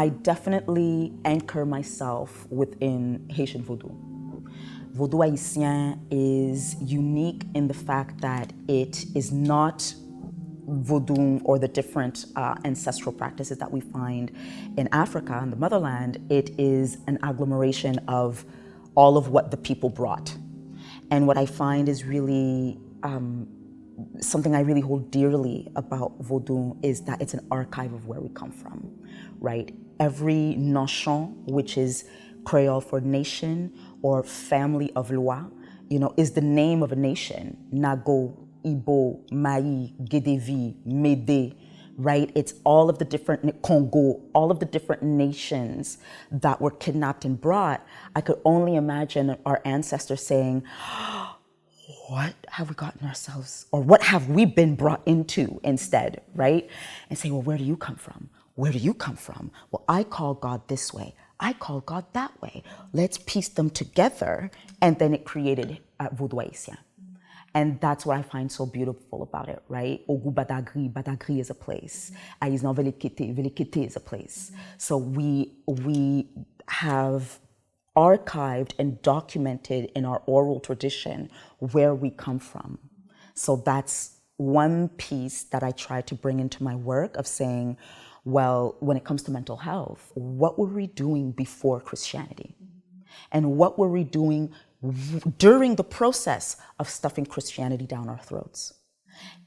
I definitely anchor myself within Haitian Vodou. Vodou Haïtien is unique in the fact that it is not Vodou or the different ancestral practices that we find in Africa and the motherland. It is an agglomeration of all of what the people brought. And what I find is really something I really hold dearly about Vodou is that it's an archive of where we come from, right? Every nation, which is Creole for nation or family of Loa, is the name of a nation. Nago, Ibo, Mai, Gedevi, Mede, right? It's all of the different, Congo, all of the different nations that were kidnapped and brought. I could only imagine our ancestors saying, what have we gotten ourselves, or what have we been brought into instead, right? And say, well, where do you come from? Where do you come from? Well, I call God this way. I call God that way. Let's piece them together. And then it created Vodou Haïtien. And that's what I find so beautiful about it, right? Ogu Badagri, Badagri is a place. Aizan Velekete, Velekete is a place. So we have archived and documented in our oral tradition where we come from. So that's one piece that I try to bring into my work of saying, well, when it comes to mental health, what were we doing before Christianity? And what were we doing during the process of stuffing Christianity down our throats?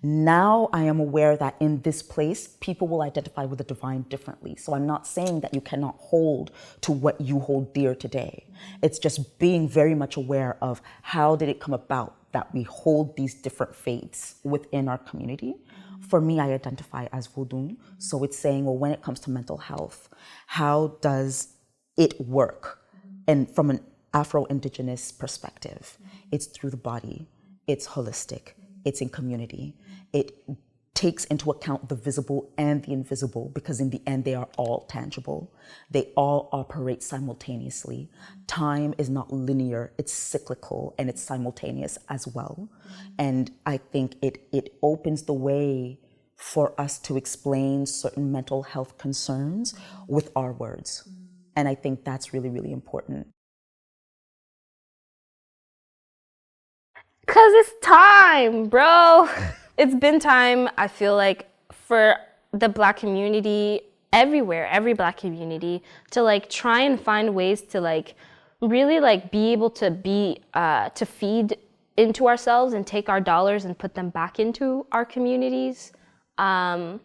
Now I am aware that in this place, people will identify with the divine differently. So I'm not saying that you cannot hold to what you hold dear today. It's just being very much aware of how did it come about that we hold these different faiths within our community. For me, I identify as Vodou. So it's saying, well, when it comes to mental health, how does it work? And from an Afro-Indigenous perspective, it's through the body, it's holistic, it's in community. It takes into account the visible and the invisible, because in the end, they are all tangible. They all operate simultaneously. Time is not linear, it's cyclical, and it's simultaneous as well. And I think it opens the way for us to explain certain mental health concerns with our words. And I think that's really, really important. Cause it's time, bro. It's been time, I feel like, for the Black community everywhere, every Black community, to try and find ways to really be able to to feed into ourselves and take our dollars and put them back into our communities. And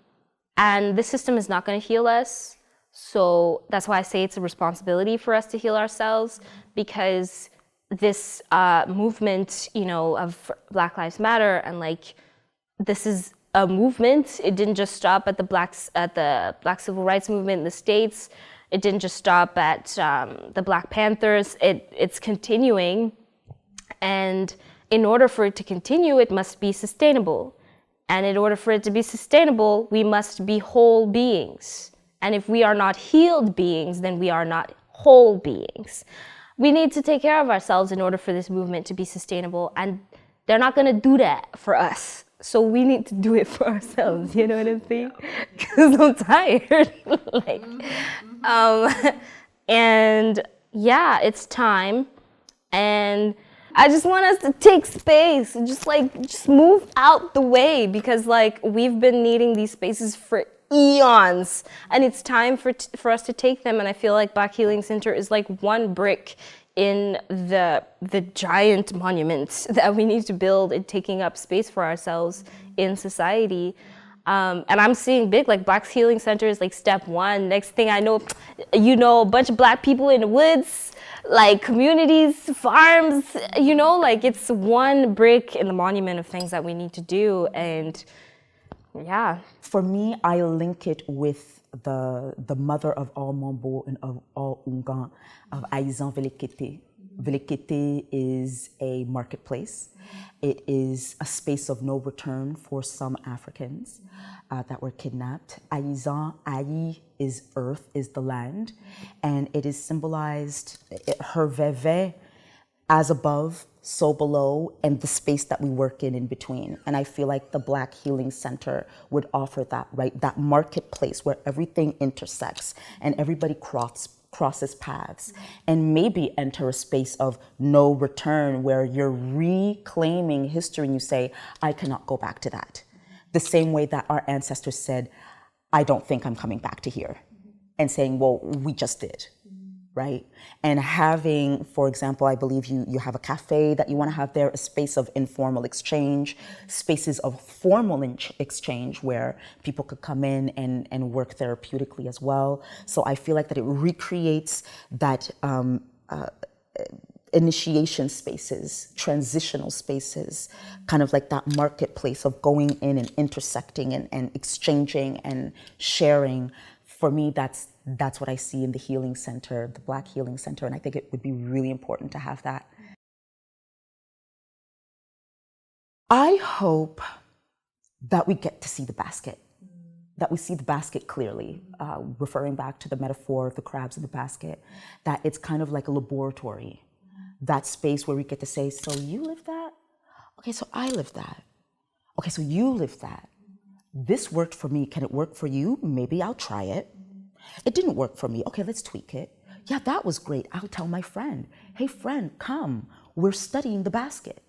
this system is not going to heal us. So that's why I say it's a responsibility for us to heal ourselves, because this movement, of Black Lives Matter, and this is a movement. It didn't just stop at the Black Civil Rights Movement in the States. It didn't just stop at the Black Panthers. It's continuing, and in order for it to continue, it must be sustainable. And in order for it to be sustainable, we must be whole beings. And if we are not healed beings, then we are not whole beings. We need to take care of ourselves in order for this movement to be sustainable, and they're not going to do that for us. So we need to do it for ourselves, you know what I'm saying? Because I'm tired. And yeah, it's time. And I just want us to take space and just move out the way, because we've been needing these spaces for eons, and it's time for us to take them. And I feel like Black Healing Center is one brick in the giant monument that we need to build in taking up space for ourselves in society. And I'm seeing big, Black Healing Center is step one. Next thing I know, a bunch of Black people in the woods, communities, farms, it's one brick in the monument of things that we need to do. And yeah. For me, I link it with the mother of all Mambo and of all Ungan, of Aizan Velekete. Velekete is a marketplace. It is a space of no return for some Africans that were kidnapped. Aizan, Ai is earth, is the land, and it is symbolized, her veve as above, so below, and the space that we work in between. And I feel like the Black Healing Center would offer that, right? That marketplace where everything intersects and everybody crosses paths, and maybe enter a space of no return where you're reclaiming history and you say, I cannot go back to that. The same way that our ancestors said, I don't think I'm coming back to here. And saying, well, we just did. Right? And having, for example, I believe you have a cafe that you want to have there, a space of informal exchange, spaces of formal exchange where people could come in and work therapeutically as well. So I feel like that it recreates that initiation spaces, transitional spaces, kind of like that marketplace of going in and intersecting and exchanging and sharing. For me, that's what I see in the healing center, the Black Healing Center, and I think it would be really important to have that. I hope that we get to see the basket, that we see the basket clearly, referring back to the metaphor of the crabs in the basket, that it's kind of like a laboratory, that space where we get to say, so you live that? Okay, so I live that. Okay, so you live that. This worked for me. Can it work for you? Maybe I'll try it. It didn't work for me. Okay, let's tweak it. Yeah, that was great. I'll tell my friend. Hey, friend, come. We're studying the basket,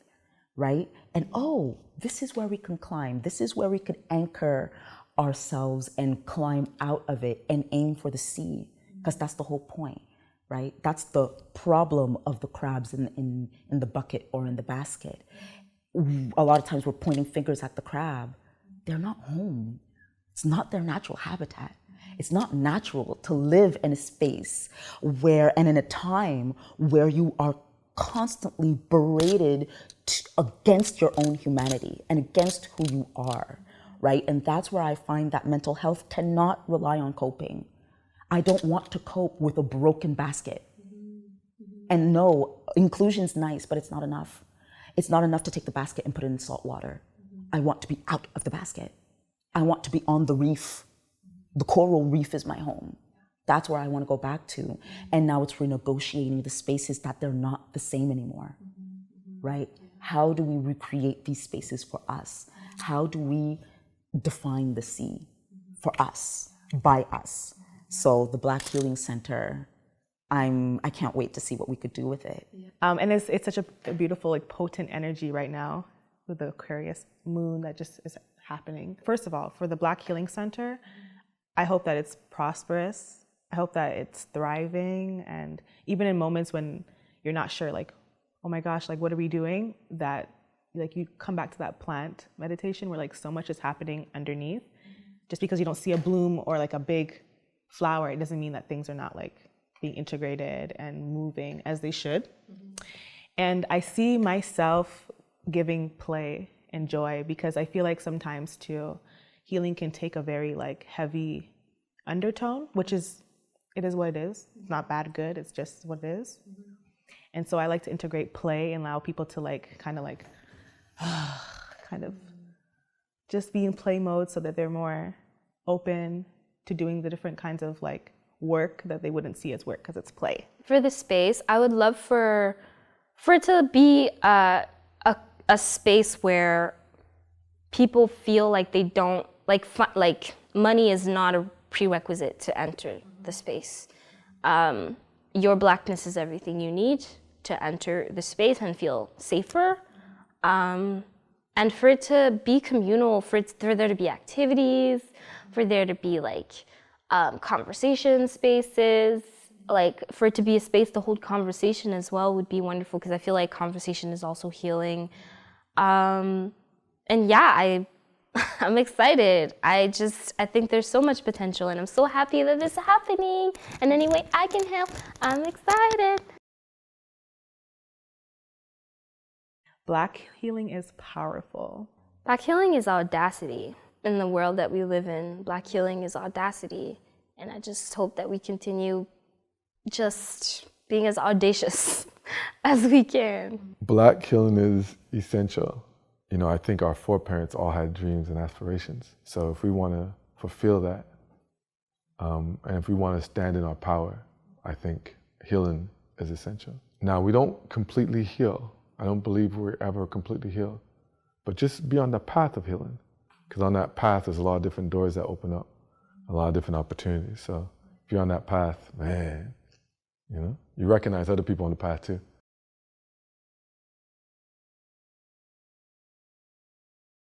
right? And oh, this is where we can climb. This is where we could anchor ourselves and climb out of it and aim for the sea, because that's the whole point, right? That's the problem of the crabs in the bucket or in the basket. A lot of times we're pointing fingers at the crab. They're not home. It's not their natural habitat. It's not natural to live in a space where, and in a time where you are constantly berated against your own humanity and against who you are, right? And that's where I find that mental health cannot rely on coping. I don't want to cope with a broken basket. And no, inclusion's nice, but it's not enough. It's not enough to take the basket and put it in salt water. I want to be out of the basket. I want to be on the reef. The coral reef is my home. That's where I want to go back to. And now it's renegotiating the spaces that they're not the same anymore, right? How do we recreate these spaces for us? How do we define the sea for us, by us? So the Black Healing Center, I can't wait to see what we could do with it. And it's such a beautiful, like, potent energy right now with the Aquarius moon that just is happening. First of all, for the Black Healing Center, I hope that it's prosperous. I hope that it's thriving. And even in moments when you're not sure, like, oh my gosh, like, what are we doing? That, like, you come back to that plant meditation where, like, so much is happening underneath. Just because you don't see a bloom or, like, a big flower, it doesn't mean that things are not, like, being integrated and moving as they should. And I see myself giving play and joy, because I feel like sometimes too, healing can take a very, like, heavy undertone, which is, it is what it is. It's not bad, good, it's just what it is. And so I like to integrate play and allow people to, like, kind of just be in play mode so that they're more open to doing the different kinds of, like, work that they wouldn't see as work because it's play. For the space, I would love for it to be a space where people feel like they don't, like money is not a prerequisite to enter the space. Your Blackness is everything you need to enter the space and feel safer. And for it to be communal, for there to be activities, for there to be, like, conversation spaces, like, for it to be a space to hold conversation as well would be wonderful, because I feel like conversation is also healing. And yeah, I'm excited. I think there's so much potential, and I'm so happy that this is happening. And any way I can help, I'm excited. Black healing is powerful. Black healing is audacity. In the world that we live in, Black healing is audacity. And I just hope that we continue just being as audacious as we can. Black healing is essential. You know, I think our foreparents all had dreams and aspirations. So if we want to fulfill that, and if we want to stand in our power, I think healing is essential. Now, we don't completely heal. I don't believe we're ever completely healed. But just be on the path of healing. Because on that path, there's a lot of different doors that open up, a lot of different opportunities. So if you're on that path, man, you know, you recognize other people on the path too.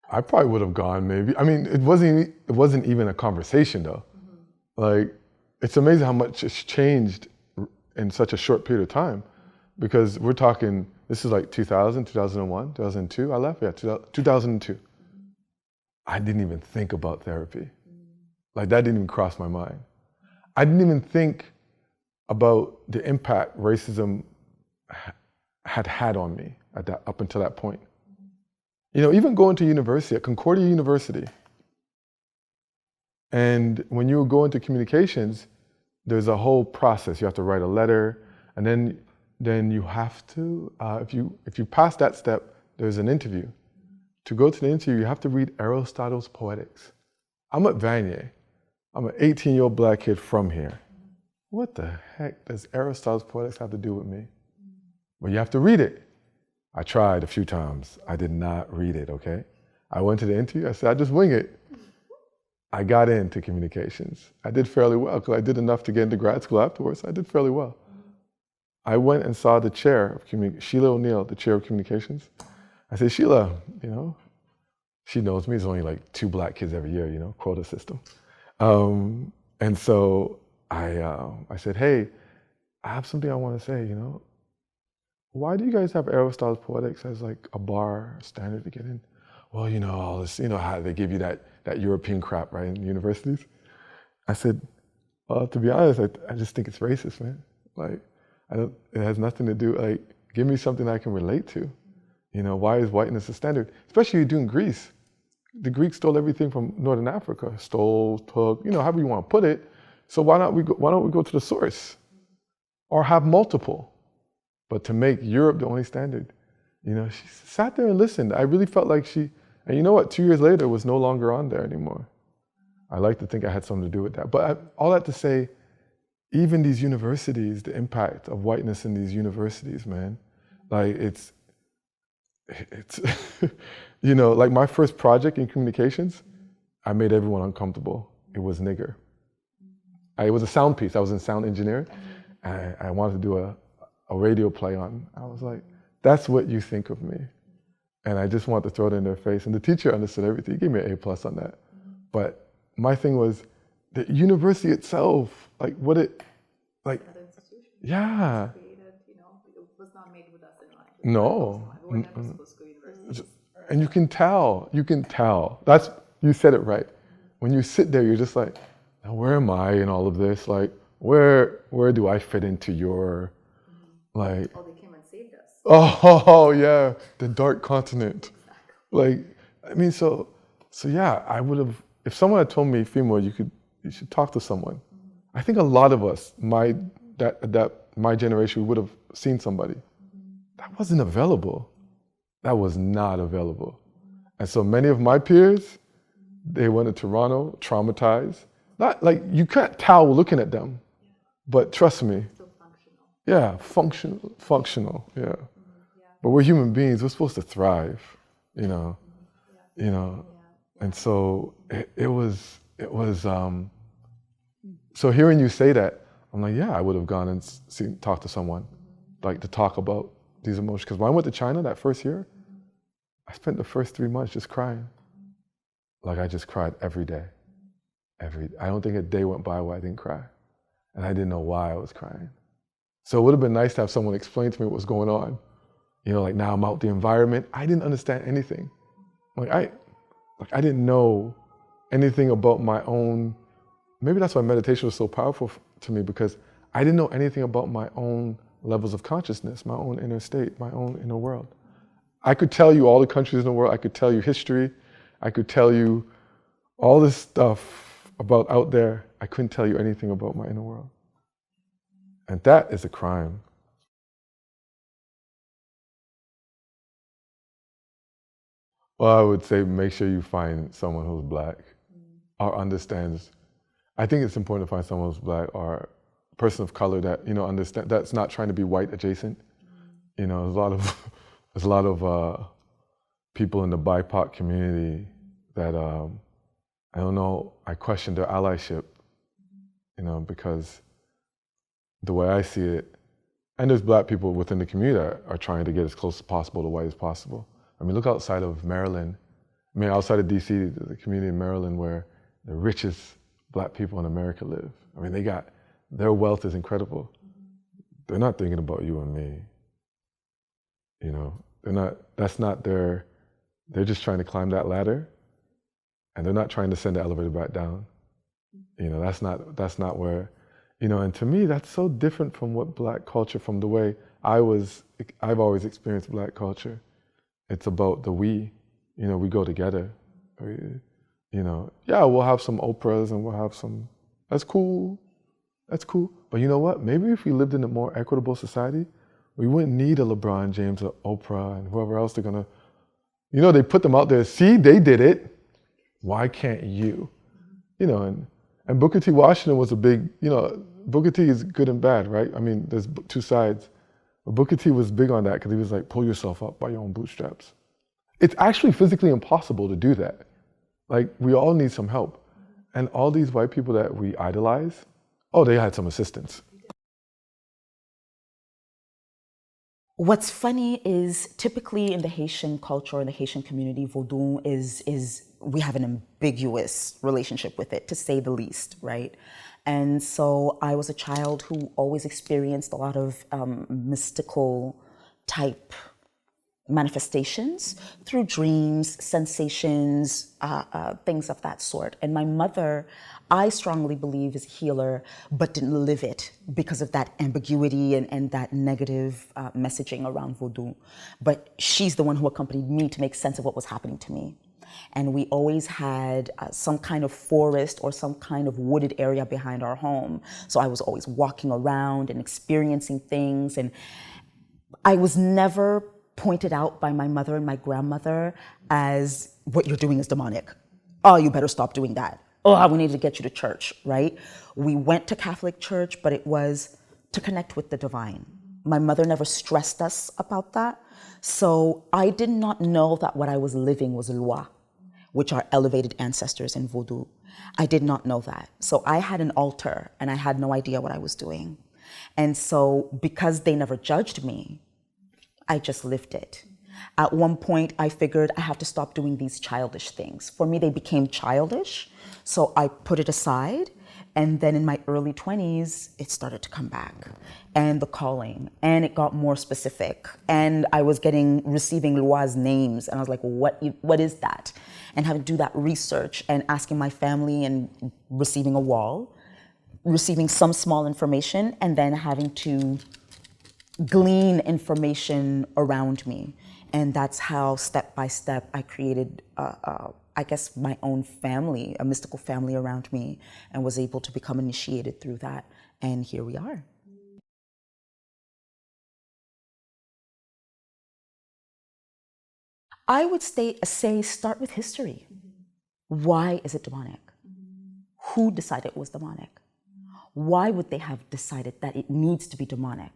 I probably would have gone maybe. I mean, it wasn't even a conversation though. Like, it's amazing how much it's changed in such a short period of time. Because we're talking, this is like 2000, 2001, 2002, I left? Yeah, 2002. I didn't even think about therapy. Like, that didn't even cross my mind. I didn't even think about the impact racism had on me up until that point. You know, even going to university, at Concordia University, and when you go into communications, there's a whole process. You have to write a letter, and then you have to, if you pass that step, there's an interview. To go to the interview, you have to read Aristotle's Poetics. I'm at Vanier. I'm an 18-year-old black kid from here. What the heck does Aristotle's Poetics have to do with me? Well, you have to read it. I tried a few times. I did not read it, okay? I went to the interview. I said, I just wing it. I got into communications. I did fairly well because I did enough to get into grad school afterwards. I did fairly well. I went and saw the chair of Sheila O'Neill, the chair of communications. I said, Sheila, you know, she knows me. There's only like 2 black kids every year, you know, quota system. And so I said, hey, I have something I want to say, you know. Why do you guys have Aristotle's Poetics as like a bar standard to get in? Well, you know, all this, you know how they give you that European crap, right, in universities? I said, well, to be honest, I just think it's racist, man. Like, it has nothing to do, like, give me something I can relate to. You know, why is whiteness the standard? Especially you do in Greece. The Greeks stole everything from Northern Africa, took, you know, however you want to put it. So why don't we go to the source? Or have multiple? But to make Europe the only standard, you know, she sat there and listened. I really felt like and you know what, 2 years later, was no longer on there anymore. I like to think I had something to do with that. But all that to say, even these universities, the impact of whiteness in these universities, man, like it's you know, like my first project in communications, I made everyone uncomfortable. It was nigger. It was a sound piece. I was in sound engineering. I wanted to do a radio play on. I was like, that's what you think of me. And I just wanted to throw it in their face. And the teacher understood everything. He gave me an A+ on that. But my thing was the university itself, like what it, like, yeah. Created, you know, it was not made with us in mind. No. We were never supposed to go to university. And you can tell. You said it right. When you sit there, you're just like, now where am I in all of this? Like, where do I fit into your, like. Oh, they came and saved us. Oh yeah, the dark continent. Like, I mean, so yeah, I would have, if someone had told me, Fimo, you should talk to someone. I think a lot of us, my generation, would have seen somebody. That wasn't available. That was not available. And so many of my peers, they went to Toronto, traumatized. Not like, you can't tell looking at them, but trust me. Still functional. Yeah, functional, yeah. But we're human beings, we're supposed to thrive, you know. And so it was, so hearing you say that, I'm like, yeah, I would have gone and talked to someone, like to talk about these emotions. Because when I went to China that first year, I spent the first 3 months just crying. Like, I just cried every day. I don't think a day went by where I didn't cry. And I didn't know why I was crying. So it would have been nice to have someone explain to me what was going on. You know, like now I'm out the environment. I didn't understand anything. I didn't know anything about my own. Maybe that's why meditation was so powerful to me, because I didn't know anything about my own levels of consciousness, my own inner state, my own inner world. I could tell you all the countries in the world. I could tell you history. I could tell you all this stuff about out there. I couldn't tell you anything about my inner world. And that is a crime. Well, I would say make sure you find someone who's black or understands. I think it's important to find someone who's black or a person of color that, you know, understand, that's not trying to be white adjacent, You know, there's a lot of people in the BIPOC community that I don't know. I question their allyship, you know, because the way I see it, and there's black people within the community that are trying to get as close as possible to white as possible. I mean, look outside of Maryland. I mean, outside of DC, the community in Maryland where the richest black people in America live. I mean, their wealth is incredible. They're not thinking about you and me. You know, they're just trying to climb that ladder, and they're not trying to send the elevator back down. You know, that's not where, you know, and to me, that's so different from what black culture, from the way I've always experienced black culture. It's about the we, you know, we go together. You know, yeah, we'll have some Oprahs and we'll have some, that's cool. But you know what? Maybe if we lived in a more equitable society, we wouldn't need a LeBron James or Oprah and whoever else they're gonna, you know, they put them out there, see, they did it. Why can't you? You know, and Booker T. Washington was a big, you know, Booker T is good and bad, right? I mean, there's two sides. But Booker T was big on that because he was like, pull yourself up by your own bootstraps. It's actually physically impossible to do that. Like, we all need some help. And all these white people that we idolize, oh, they had some assistance. What's funny is typically in the Haitian culture, in the Haitian community, Vodou is we have an ambiguous relationship with it, to say the least, right? And so I was a child who always experienced a lot of mystical type manifestations through dreams, sensations, things of that sort. And my mother, I strongly believe, is a healer, but didn't live it because of that ambiguity and that negative messaging around Vodou. But she's the one who accompanied me to make sense of what was happening to me. And we always had some kind of forest or some kind of wooded area behind our home. So I was always walking around and experiencing things. And I was never pointed out by my mother and my grandmother as, what you're doing is demonic. Oh, you better stop doing that. Oh, we need to get you to church, right? We went to Catholic church, but it was to connect with the divine. My mother never stressed us about that. So I did not know that what I was living was loi, which are elevated ancestors in Vodou. I did not know that. So I had an altar and I had no idea what I was doing. And so because they never judged me, I just lived it. At one point, I figured I have to stop doing these childish things. For me, they became childish, so I put it aside. And then in my early 20s, it started to come back, and the calling, and it got more specific. And I was receiving Loa's names, and I was like, what is that? And having to do that research and asking my family and receiving a wall, receiving some small information, and then having to glean information around me. And that's how, step by step, I created, I guess, my own family, a mystical family around me, and was able to become initiated through that. And here we are. I would say start with history. Why is it demonic? Who decided it was demonic? Why would they have decided that it needs to be demonic?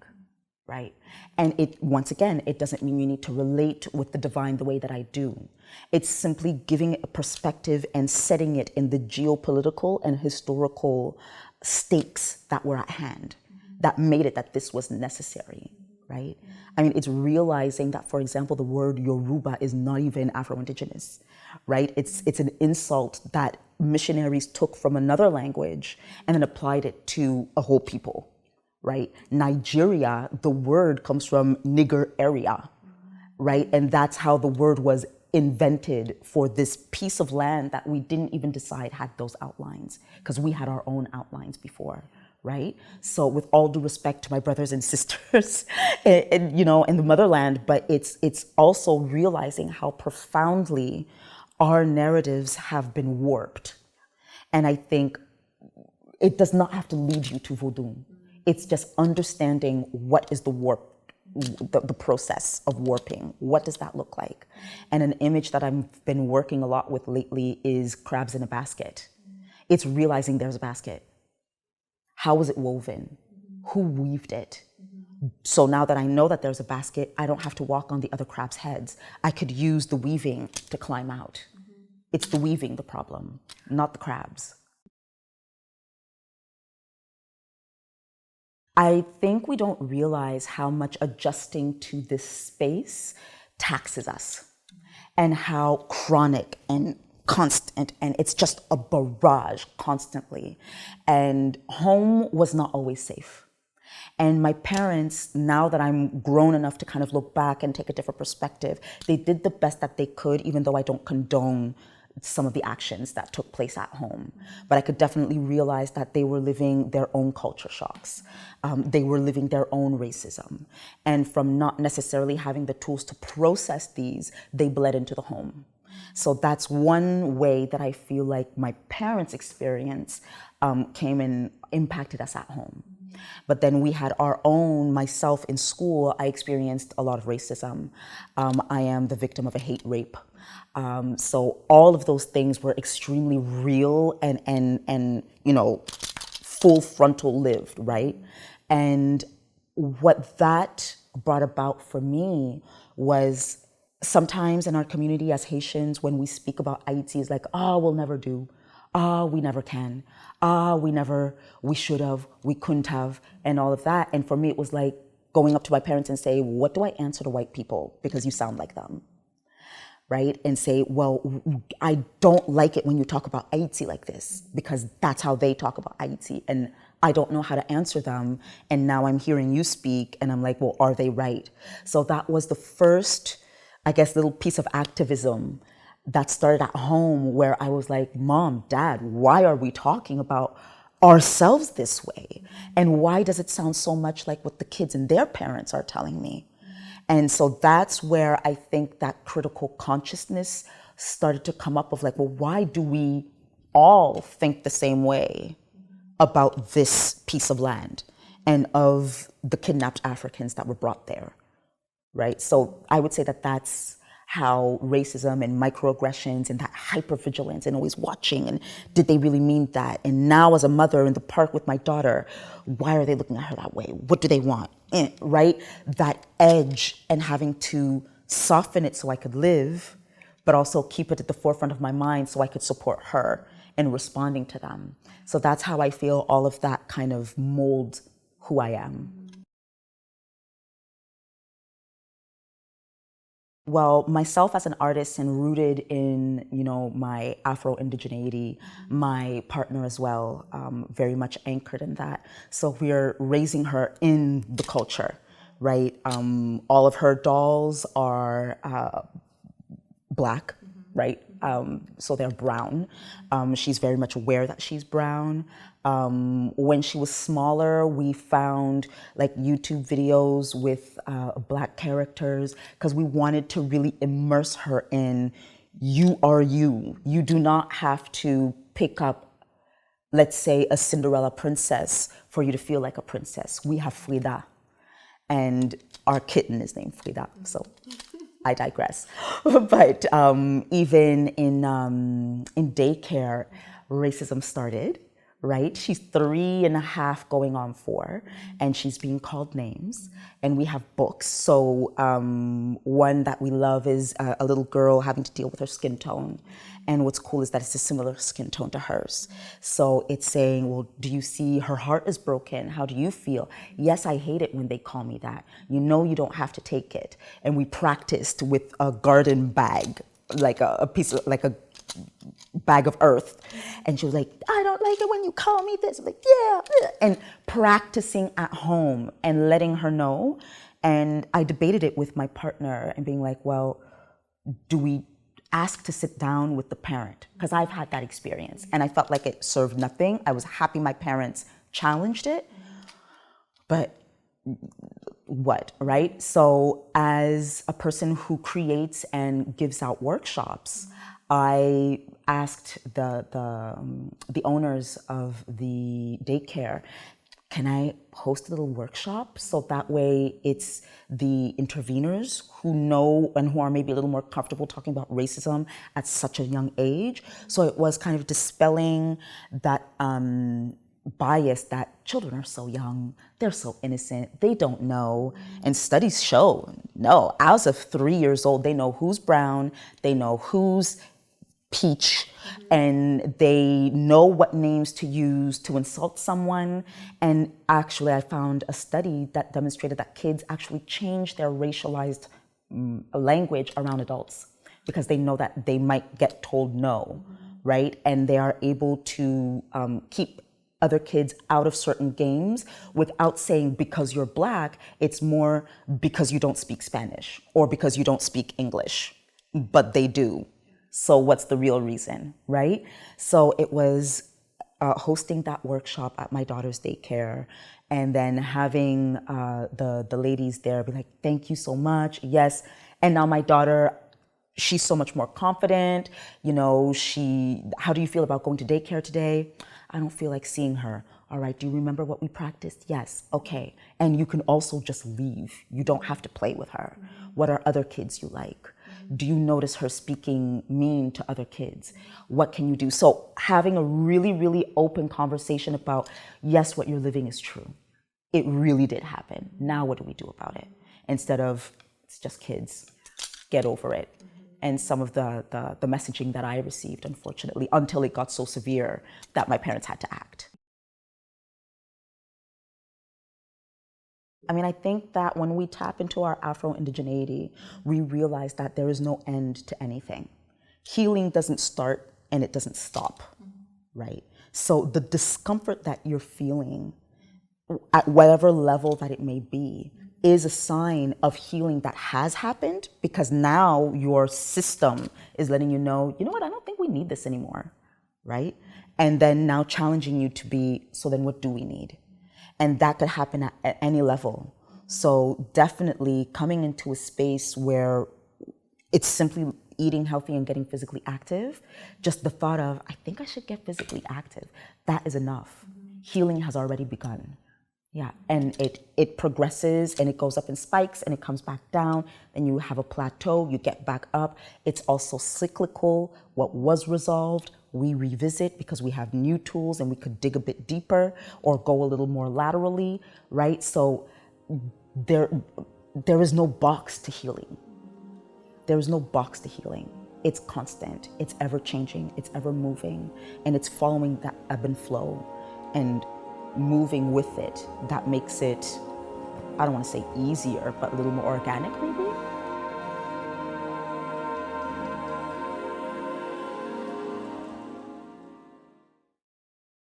Right? And once again, it doesn't mean you need to relate with the divine the way that I do. It's simply giving it a perspective and setting it in the geopolitical and historical stakes that were at hand that made it that this was necessary, right? I mean, it's realizing that, for example, the word Yoruba is not even Afro-Indigenous, right? It's an insult that missionaries took from another language and then applied it to a whole people. Right? Nigeria, the word comes from nigger area, right? And that's how the word was invented for this piece of land that we didn't even decide had those outlines, because we had our own outlines before, right? So with all due respect to my brothers and sisters, and, you know, in the motherland, but it's also realizing how profoundly our narratives have been warped. And I think it does not have to lead you to Vodou. It's just understanding what is the warp, the process of warping. What does that look like? And an image that I've been working a lot with lately is crabs in a basket. It's realizing there's a basket. How was it woven? Who weaved it? So now that I know that there's a basket, I don't have to walk on the other crabs' heads. I could use the weaving to climb out. It's the weaving the problem, not the crabs. I think we don't realize how much adjusting to this space taxes us, and how chronic and constant, and it's just a barrage constantly. And home was not always safe. And my parents, now that I'm grown enough to kind of look back and take a different perspective, they did the best that they could, even though I don't condone some of the actions that took place at home. But I could definitely realize that they were living their own culture shocks. They were living their own racism. And from not necessarily having the tools to process these, they bled into the home. So that's one way that I feel like my parents' experience came and impacted us at home. But then we had our own, myself in school, I experienced a lot of racism. I am the victim of a hate rape. So all of those things were extremely real and you know, full frontal lived, right? And what that brought about for me was sometimes in our community as Haitians, when we speak about Haiti, it's like, oh, we'll never do. We never can. We should have, we couldn't have, and all of that. And for me, it was like going up to my parents and say, what do I answer to white people? Because you sound like them, right? And say, well, I don't like it when you talk about Haiti like this, because that's how they talk about Haiti. And I don't know how to answer them. And now I'm hearing you speak, and I'm like, well, are they right? So that was the first, I guess, little piece of activism that started at home, where I was like, Mom, Dad, why are we talking about ourselves this way? And why does it sound so much like what the kids and their parents are telling me? And so that's where I think that critical consciousness started to come up of like, well, why do we all think the same way about this piece of land and of the kidnapped Africans that were brought there, right? So I would say that that's how racism and microaggressions and that hypervigilance and always watching, and did they really mean that? And now as a mother in the park with my daughter, why are they looking at her that way? What do they want? Right? That edge, and having to soften it so I could live, but also keep it at the forefront of my mind so I could support her in responding to them. So that's how I feel all of that kind of molds who I am. Well, myself as an artist and rooted in, you know, my Afro-indigeneity, my partner as well, very much anchored in that. So we're raising her in the culture, right? All of her dolls are Black, right? So they're brown. She's very much aware that she's brown. When she was smaller, we found like YouTube videos with Black characters, because we wanted to really immerse her in, you are you. You do not have to pick up, let's say, a Cinderella princess for you to feel like a princess. We have Frida, and our kitten is named Frida, so I digress. But even in daycare, racism started. Right? She's 3.5 going on 4, and she's being called names. And we have books. So one that we love is a little girl having to deal with her skin tone. And what's cool is that it's a similar skin tone to hers. So it's saying, well, do you see her heart is broken? How do you feel? Yes, I hate it when they call me that. You know you don't have to take it. And we practiced with a garden bag, like a piece of, like a bag of earth. And she was like, I don't like it when you call me this. I'm like, yeah. And practicing at home and letting her know. And I debated it with my partner and being like, well, do we ask to sit down with the parent? Because I've had that experience and I felt like it served nothing. I was happy my parents challenged it, but what, right? So as a person who creates and gives out workshops, I asked the owners of the daycare, can I host a little workshop? So that way it's the interveners who know and who are maybe a little more comfortable talking about racism at such a young age. So it was kind of dispelling that bias that children are so young, they're so innocent, they don't know. And studies show, no, as of 3 years old, they know who's brown, they know who's peach, and they know what names to use to insult someone. And actually, I found a study that demonstrated that kids actually change their racialized language around adults because they know that they might get told no, right? And they are able to keep other kids out of certain games without saying because you're black, it's more because you don't speak Spanish or because you don't speak English, but they do. So what's the real reason, right? So it was hosting that workshop at my daughter's daycare and then having the ladies there be like, thank you so much, yes. And now my daughter, she's so much more confident. You know, how do you feel about going to daycare today? I don't feel like seeing her. All right, do you remember what we practiced? Yes, okay. And you can also just leave. You don't have to play with her. What are other kids you like? Do you notice her speaking mean to other kids? What can you do? So having a really, really open conversation about, yes, what you're living is true. It really did happen. Now what do we do about it? Instead of, it's just kids, get over it. And some of the messaging that I received, unfortunately, until it got so severe that my parents had to act. I mean, I think that when we tap into our Afro-Indigeneity, we realize that there is no end to anything. Healing doesn't start and it doesn't stop, right? So the discomfort that you're feeling, at whatever level that it may be, is a sign of healing that has happened because now your system is letting you know what, I don't think we need this anymore, right? And then now challenging you to be, so then what do we need? And that could happen at any level. So definitely coming into a space where it's simply eating healthy and getting physically active, just the thought of, I think I should get physically active, that is enough. Healing has already begun. Yeah, and it progresses and it goes up in spikes and it comes back down. Then you have a plateau, you get back up. It's also cyclical. What was resolved, we revisit because we have new tools and we could dig a bit deeper or go a little more laterally, right? So there is no box to healing. There is no box to healing. It's constant, it's ever changing, it's ever moving, and it's following that ebb and flow and moving with it. That makes it, I don't want to say easier, but a little more organic maybe.